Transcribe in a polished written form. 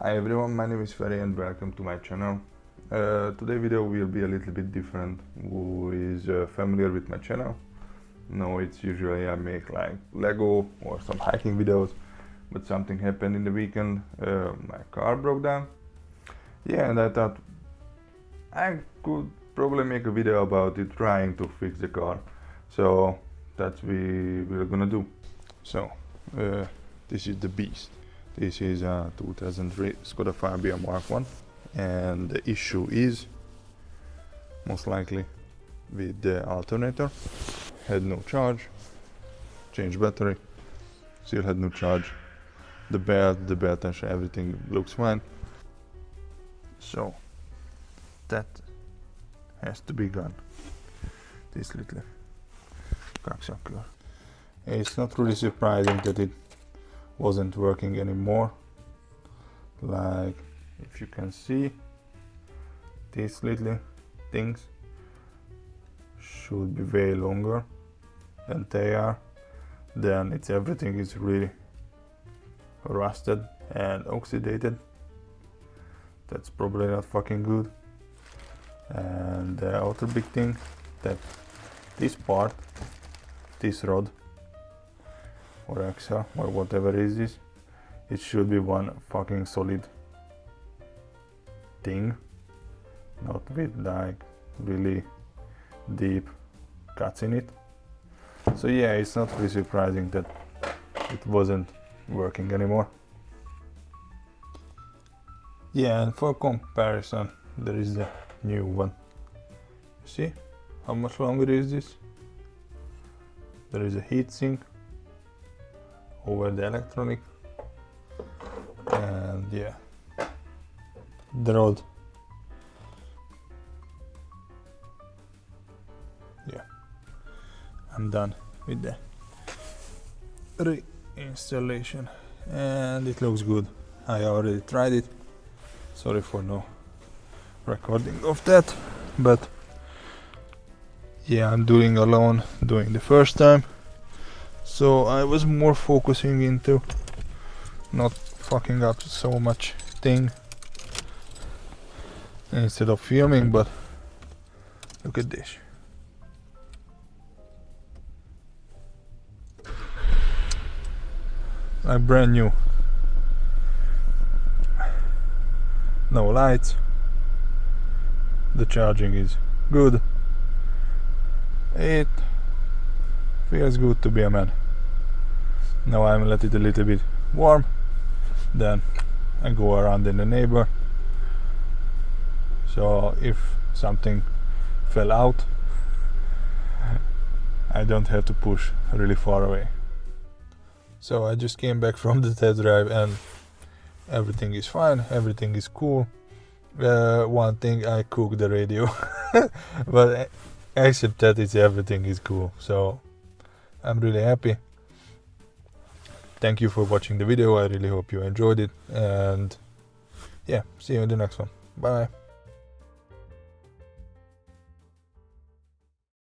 Hi everyone, my name is Ferry and welcome to my channel. Today video will be a little bit different. Who is familiar with my channel? No, it's usually I make like Lego or some hiking videos, but something happened in the weekend. My car broke down. Yeah, and I thought I could probably make a video about it, trying to fix the car. So that's what we're gonna do. So this is the beast. This is a 2003 Skoda Fabia Mark 1, and the issue is most likely with the alternator. Had no charge, changed battery, still had no charge. The belt tension, everything looks fine. So that has to be gone. This little cocksucker. It's not really surprising that it wasn't working anymore. Like, if you can see, these little things should be way longer than they are. Then everything is really rusted and oxidated. That's probably not fucking good. And the other big thing, that this part, this rod or axle or whatever is this, it should be one fucking solid thing, not with like really deep cuts in it. So yeah, it's not really surprising that it wasn't working anymore. Yeah, and for comparison, there is the new one. See how much longer is this? There is a heatsink over the electronic, and yeah, the rod. Yeah, I'm done with the reinstallation and it looks good. I already tried it. Sorry for no recording of that, but yeah, I'm doing alone, doing the first time. So I was more focusing into not fucking up so much thing instead of filming, but look at this. Like brand new. No lights. The charging is good. It feels good to be a man. Now I'm let it a little bit warm, then I go around in the neighbor. So if something fell out, I don't have to push really far away. So I just came back from the test drive and everything is fine, everything is cool. One thing, I cooked the radio, but except that, everything is cool. So I'm really happy. Thank you for watching the video. I really hope you enjoyed it, and yeah, see you in the next one. Bye.